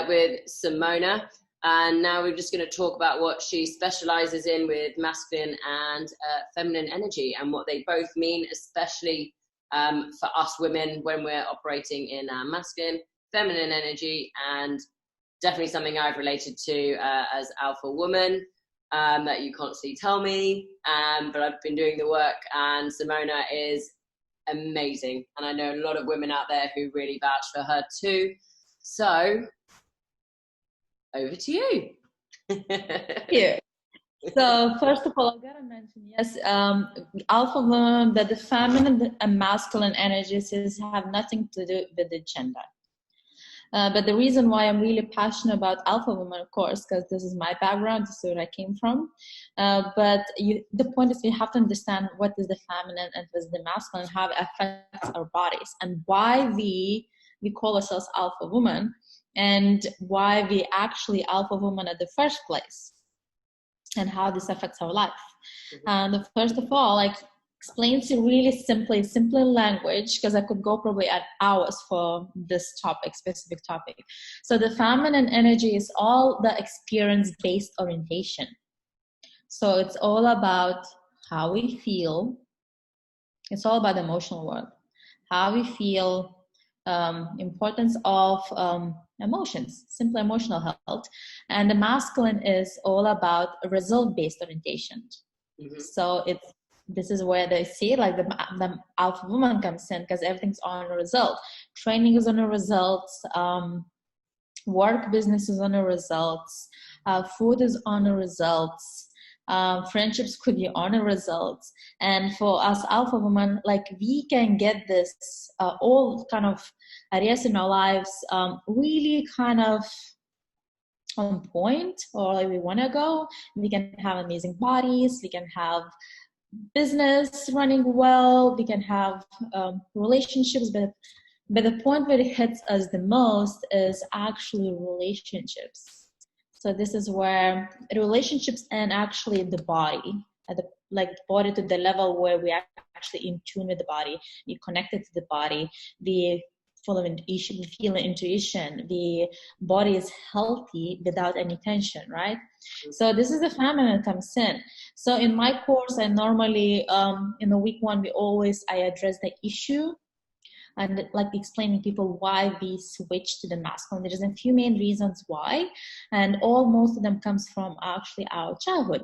with Simona. And now we're just going to talk about what she specialises in with masculine and feminine energy, and what they both mean, especially for us women when we're operating in our masculine, feminine energy, and definitely something I've related to as alpha woman that you constantly tell me, but I've been doing the work, and Simona is amazing. And I know a lot of women out there who really vouch for her too. So over to you. Yeah. So first of all, I gotta mention, yes, alpha woman, that the feminine and masculine energies have nothing to do with the gender. But the reason why I'm really passionate about alpha woman, of course, because this is my background, this is where I came from. But the point is, we have to understand what is the feminine and what is the masculine, how it affects our bodies, and why we call ourselves alpha woman, and why we actually alpha woman at the first place, and how this affects our life. And first of all, like, explain to really simple language, because I could go probably at hours for this specific topic. So the feminine energy is all the experience-based orientation. So it's all about how we feel. It's all about the emotional world, how we feel, importance of emotions, simple emotional health. And the masculine is all about a result-based orientation. So this is where they see, like, the alpha woman comes in, because everything's on a result. Training is on a results, work, business is on a results, food is on a results, friendships could be on a results. And for us alpha women, like, we can get this all kind of areas in our lives really kind of on point, or like we want to go. We can have amazing bodies, we can have business running well, we can have relationships, but the point where it hits us the most is actually relationships. So this is where relationships and actually the body, body to the level where we are actually in tune with the body, we connected to the body, we feel intuition, the body is healthy without any tension, right? So this is the feminine comes in. So in my course, I normally, in the week one, I address the issue, and like explaining people why we switch to the masculine. There's a few main reasons why, and most of them comes from actually our childhood.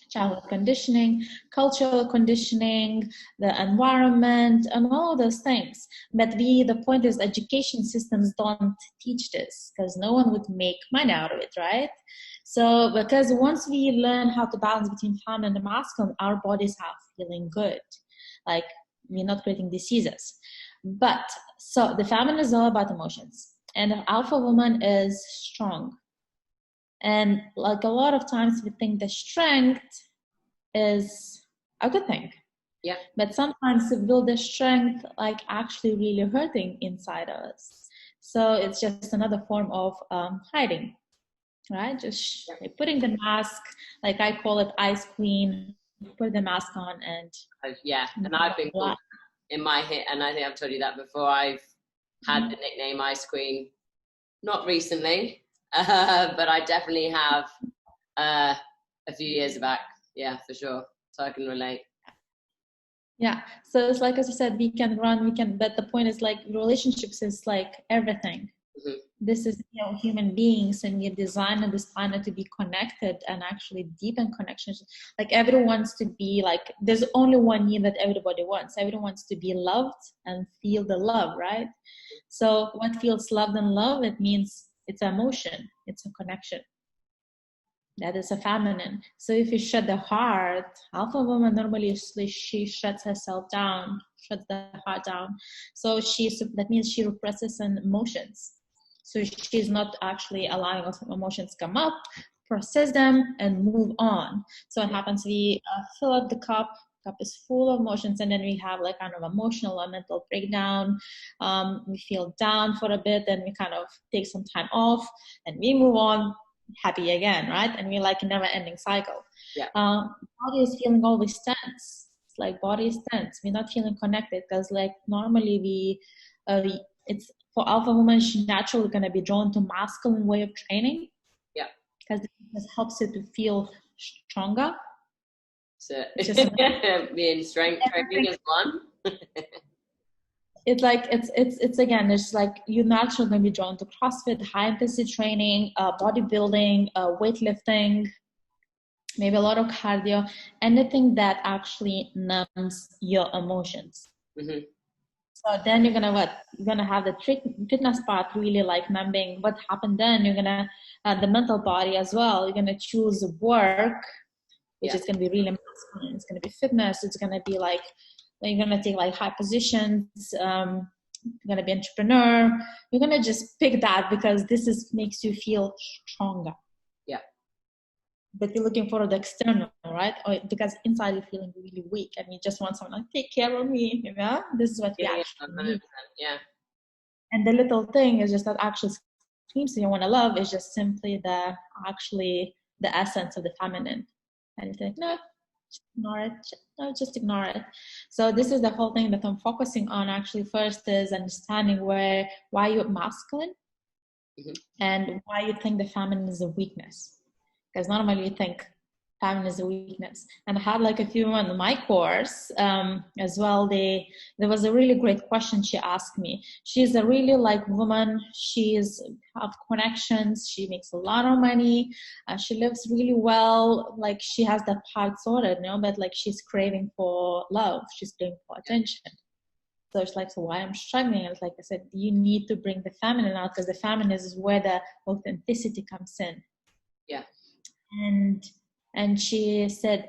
Childhood conditioning, cultural conditioning, the environment, and all those things. But the point is, education systems don't teach this, because no one would make money out of it, right? So because once we learn how to balance between feminine and masculine, our bodies are feeling good. Like, we're not creating diseases. But so the feminine is all about emotions, and the alpha woman is strong. And like, a lot of times we think the strength is a good thing. Yeah. But sometimes we build the strength like actually really hurting inside us. So it's just another form of hiding, right? Just putting the mask, like I call it Ice Queen, put the mask on and... And I've been called in my hit, and I think I've told you that before, I've had the nickname Ice Queen, not recently, but I definitely have a few years back. Yeah, for sure. So I can relate. Yeah. So it's like, as I said, we can run, but the point is, like, relationships is like everything. This is, human beings, and you're designed on this planet to be connected and actually deepen connections. Like, everyone wants to be like, there's only one need that everybody wants. Everyone wants to be loved and feel the love, right? So what feels loved and love, it means it's emotion, it's a connection. That is a feminine. So if you shut the heart, alpha woman normally, she shuts herself down, shuts the heart down. So that means she represses some emotions. So she's not actually allowing us emotions come up, process them, and move on. So what happens, we fill up the cup is full of emotions, and then we have like kind of emotional or mental breakdown. We feel down for a bit, then we kind of take some time off, and we move on, happy again, right? And we're like a never-ending cycle. Body is feeling always tense. It's like body is tense. We're not feeling connected, because like normally it's for alpha woman, she's naturally going to be drawn to masculine way of training. Yeah. Because this helps you to feel stronger. So being strength training is one. It's like it's again, it's like you're naturally going to be drawn to CrossFit, high intensity training, bodybuilding, weightlifting, maybe a lot of cardio, anything that actually numbs your emotions. Mm-hmm. So then you're gonna have the fitness part, really like numbing what happened. Then you're gonna the mental body as well. You're gonna choose work, which is gonna be really masculine. It's gonna be fitness. It's gonna be like you're gonna take like high positions. You're gonna be entrepreneur. You're gonna just pick that because makes you feel stronger. Yeah. But you're looking for the external, right? Or because inside you're feeling really weak and you just want someone like, take care of me, you know? This is what we actually need. Yeah. And the little thing is just that actually screams you want to love is just simply the essence of the feminine. And you think, no, just ignore it. No, just ignore it. So this is the whole thing that I'm focusing on actually. First is understanding why you're masculine, mm-hmm. and why you think the feminine is a weakness. Because normally you think feminine is a weakness. And I had like a few on my course as well. There was a really great question she asked me. She's a really like woman. She's have connections. She makes a lot of money. She lives really well. Like she has that part sorted, you know, but like she's craving for love. She's craving for attention. So it's like, so why I'm struggling? It's like I said, you need to bring the feminine out because the feminine is where the authenticity comes in. Yeah. And she said,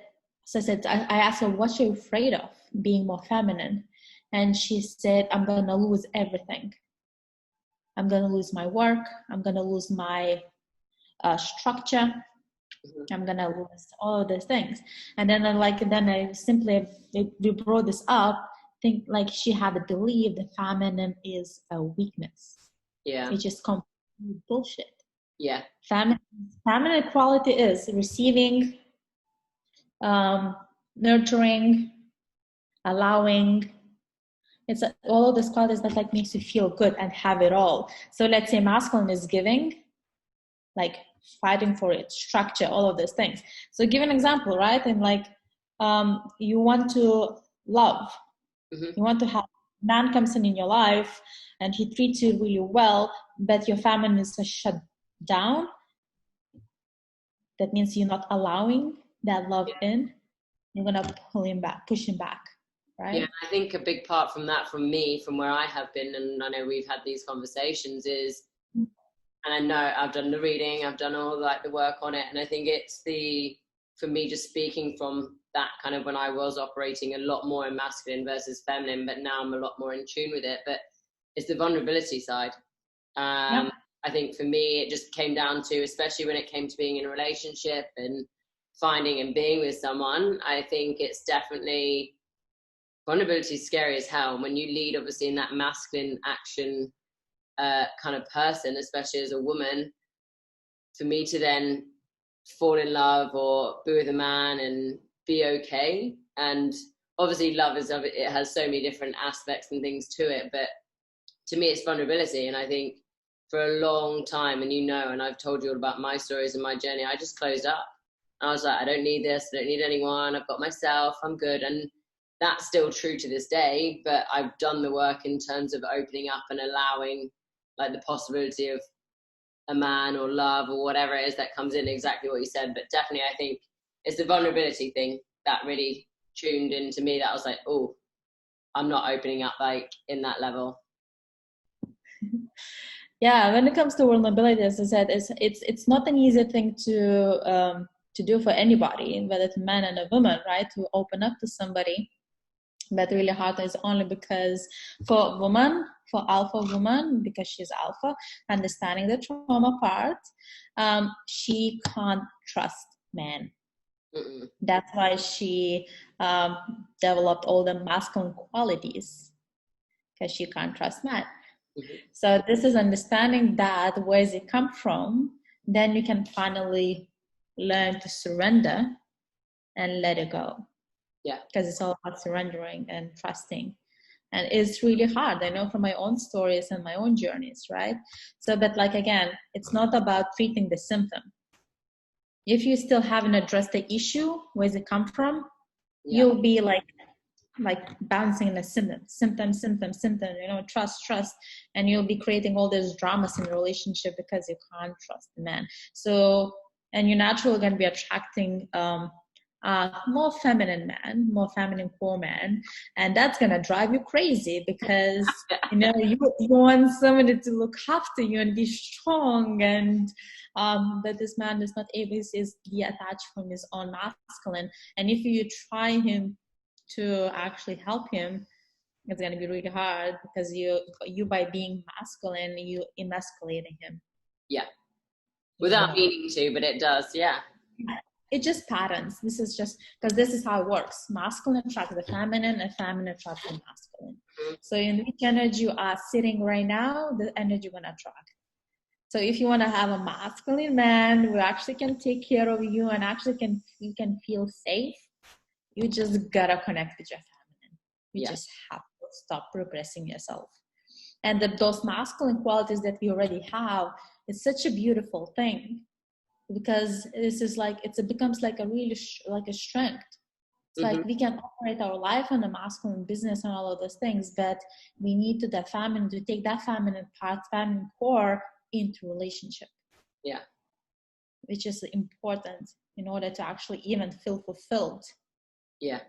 I asked her, what you're afraid of being more feminine? And she said, I'm going to lose everything. I'm going to lose my work. I'm going to lose my structure. Mm-hmm. I'm going to lose all of these things. And then we brought this up, think like she had to believe the feminine is a weakness. Yeah. It's just complete bullshit. Yeah. Feminine quality is receiving, nurturing, allowing. It's all of these qualities that like makes you feel good and have it all. So let's say masculine is giving, like fighting for it, structure, all of those things. So give an example, right? And like you want to love, mm-hmm. you want to have man comes in your life and he treats you really well, but your feminine is shut down. That means you're not allowing that love in. You're gonna push him back, right? Yeah, I think a big part from that, from me, from where I have been, and I know we've had these conversations, is, and I know I've done the reading, I've done all like the work on it, and I think it's for me, just speaking from that kind of when I was operating a lot more in masculine versus feminine, but now I'm a lot more in tune with it. But it's the vulnerability side. Yeah. I think for me, it just came down to, especially when it came to being in a relationship and finding and being with someone, I think it's definitely, vulnerability is scary as hell. When you lead, obviously, in that masculine action kind of person, especially as a woman, for me to then fall in love or be with a man and be okay. And obviously love it has so many different aspects and things to it, but to me it's vulnerability. And I think for a long time, and and I've told you all about my stories and my journey, I just closed up. I was like, I don't need this, I don't need anyone, I've got myself, I'm good. And that's still true to this day, but I've done the work in terms of opening up and allowing like the possibility of a man or love or whatever it is that comes in, exactly what you said. But definitely I think it's the vulnerability thing that really tuned into me, that I was like, oh, I'm not opening up like in that level. Yeah, when it comes to vulnerability, as I said, it's not an easy thing to do for anybody, whether it's a man and a woman, right? To open up to somebody. But really hard is only because for alpha woman, because she's alpha, understanding the trauma part, she can't trust men. Mm-mm. That's why she developed all the masculine qualities, because she can't trust men. Mm-hmm. So this is understanding that, where does it come from? Then you can finally learn to surrender and let it go. Yeah. Because it's all about surrendering and trusting. And it's really hard. I know from my own stories and my own journeys, right? So, but like, again, it's not about treating the symptom. If you still haven't addressed the issue, where's it come from? You'll be like bouncing in a symptom, trust, and you'll be creating all these dramas in the relationship because you can't trust the man. So, and you're naturally going to be attracting more feminine man, more feminine core man, and that's going to drive you crazy because you want somebody to look after you and be strong, and but this man is not able to be attached from his own masculine. And if you try him to actually help him, it's going to be really hard because you by being masculine, you emasculating him. Yeah, without meaning to, but it does. Yeah. It just patterns. This is just because this is how it works. Masculine attracts the feminine, and feminine attracts the masculine. So in which energy you are sitting right now, the energy you're gonna attract. So if you want to have a masculine man who actually can take care of you and actually you can feel safe, you just gotta connect with your feminine. You just have to stop repressing yourself. And those masculine qualities that we already have, it's such a beautiful thing. Because this is like it becomes like a really like a strength. It's like we can operate our life on a masculine business and all of those things, but we need to take that feminine part, feminine core into relationship. Yeah, which is important in order to actually even feel fulfilled. Yeah.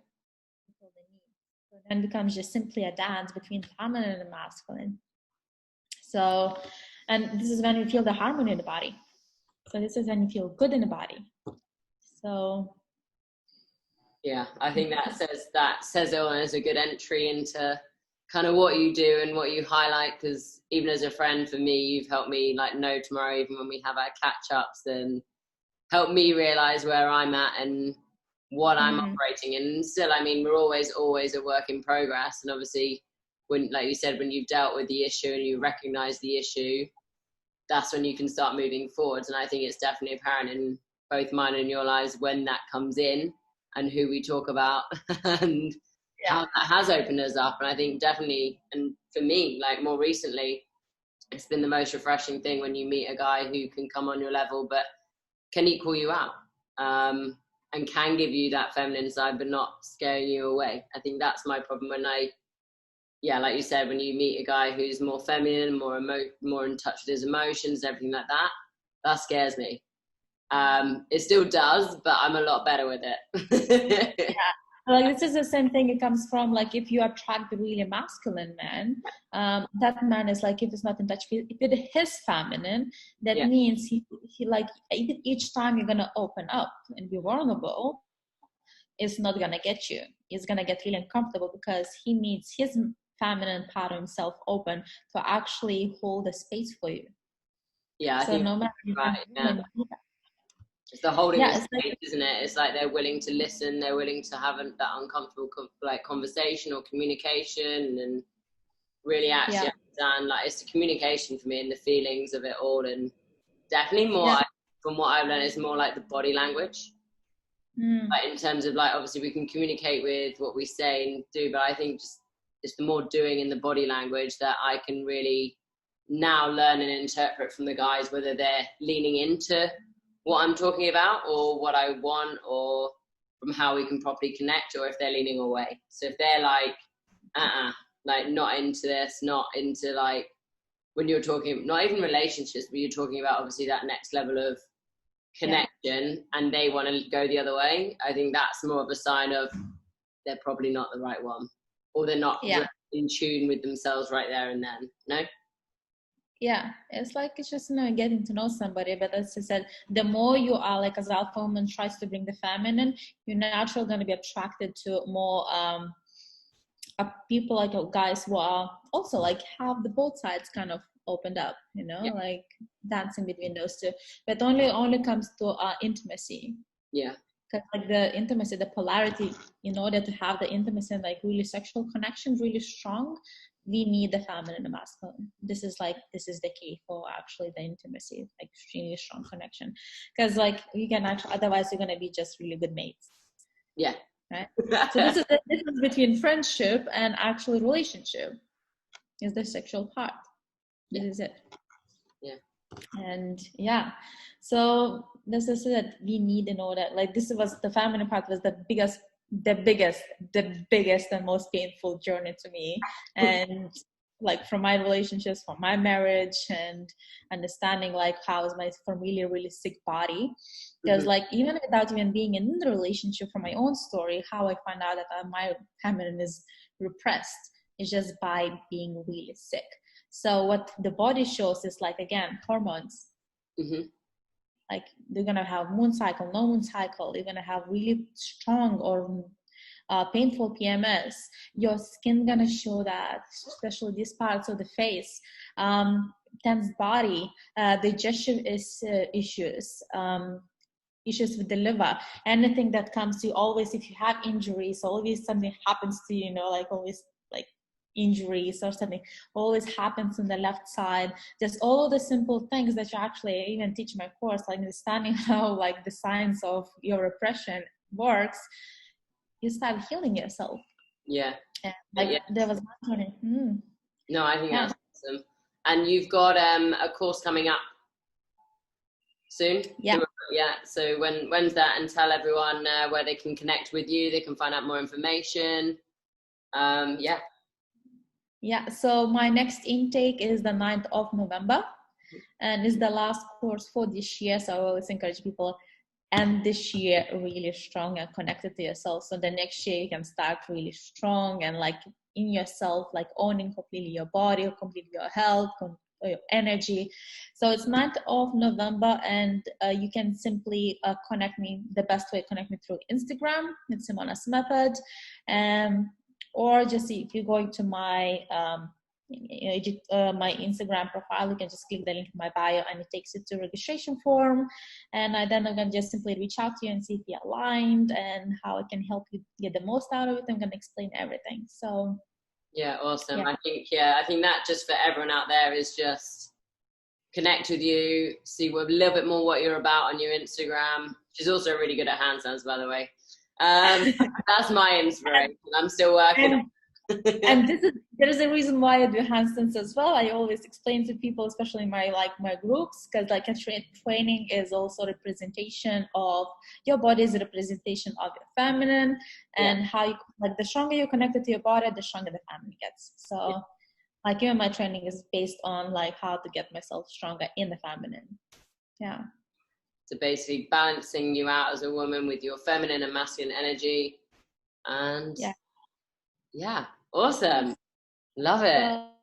So then becomes just simply a dance between feminine and masculine. So, and this is when you feel the harmony in the body. So this is when you feel good in the body. So yeah, I think that says it all, and is a good entry into kind of what you do and what you highlight, because even as a friend for me, you've helped me like know tomorrow, even when we have our catch-ups, and help me realize where I'm at and what I'm operating in. And still, I mean, we're always a work in progress, and obviously when, like you said, when you've dealt with the issue and you recognize the issue, that's when you can start moving forwards. And I think it's definitely apparent in both mine and your lives when that comes in and who we talk about and how that has opened us up. And I think definitely, and for me, like more recently, it's been the most refreshing thing when you meet a guy who can come on your level but can equal you out, and can give you that feminine side but not scaring you away. I think that's my problem when like you said, when you meet a guy who's more feminine, more in touch with his emotions, everything like that, that scares me. It still does, but I'm a lot better with it. Yeah. Like this is the same thing. It comes from like if you attract the really masculine man, that man is like, if it's not in touch with his feminine, that means he like each time you're gonna open up and be vulnerable, it's not gonna get you. He's gonna get really uncomfortable because he needs his feminine part of himself open to actually hold a space for you. Yeah, I think no matter right. It's the holding space, like, isn't it? It's like they're willing to listen, they're willing to have that uncomfortable conversation or communication, and really actually understand. Like, it's the communication for me and the feelings of it all, and definitely more from what I've learned, it's more like the body language. Like in terms of like, obviously we can communicate with what we say and do, but I think just it's the more doing in the body language that I can really now learn and interpret from the guys, whether they're leaning into what I'm talking about or what I want, or from how we can properly connect, or if they're leaning away. So if they're like, like not into this, not into like, when you're talking, not even relationships, but you're talking about obviously that next level of connection, and they want to go the other way, I think that's more of a sign of they're probably not the right one, or they're not in tune with themselves right there and then. No? Yeah, it's like, it's just, getting to know somebody. But as I said, the more you are like, as alpha woman tries to bring the feminine, you're naturally going to be attracted to more people, like guys who are also like have the both sides kind of opened up, like dancing between those two. But only comes to intimacy. Yeah. Because like the intimacy, the polarity, in order to have the intimacy and like really sexual connection really strong, we need the feminine and the masculine. This is the key for actually the intimacy, like extremely strong connection. Because like you can actually, otherwise you're gonna be just really good mates. Yeah, right? So this is the difference between friendship and actual relationship, is the sexual part. This is it. Yeah. And yeah, so this is it. We need to know that, like, this was the feminine part was the biggest and most painful journey to me. And like from my relationships, from my marriage, and understanding like how is my familiar really sick body, because like even without even being in the relationship, from my own story, how I find out that my feminine is repressed is just by being really sick. So what the body shows is like, again, hormones. Like they're gonna have moon cycle, no moon cycle. They're gonna have really strong or painful PMS. Your skin gonna show that, especially these parts of the face. Tense body, digestion issues. Issues with the liver, anything that comes to you, always if you have injuries, always something happens to you, like always like injuries or something always happens on the left side. Just all of the simple things that you actually even teach in my course, like understanding how like the science of your repression works, you start healing yourself. Yeah. And like there was one No, I think that's awesome. And you've got a course coming up soon? Yeah. So when's that? And tell everyone where they can connect with you, they can find out more information. Yeah, so my next intake is the 9th of November, and it's the last course for this year. So I always encourage people, and this year really strong and connected to yourself. So the next year you can start really strong and like in yourself, like owning completely your body, completely your health, your energy. So it's 9th of November, and you can simply connect me. The best way to connect me through Instagram. It's Simona's Method. Or just if you're going to my my Instagram profile, you can just click the link in my bio and it takes you to registration form. And then I'm going to just simply reach out to you and see if you're aligned and how I can help you get the most out of it. I'm going to explain everything. So yeah, awesome. Yeah. I think that just for everyone out there is just connect with you, see a little bit more what you're about on your Instagram. She's also really good at handstands, by the way. That's my inspiration. I'm still working. And there is a reason why I do handstands as well. I always explain to people, especially in my groups, because like a training is also representation of your body, is a representation of your feminine, and how you like the stronger you're connected to your body, the stronger the feminine gets. So like even my training is based on like how to get myself stronger in the feminine. Yeah. So basically balancing you out as a woman with your feminine and masculine energy. And yeah, awesome. Love it.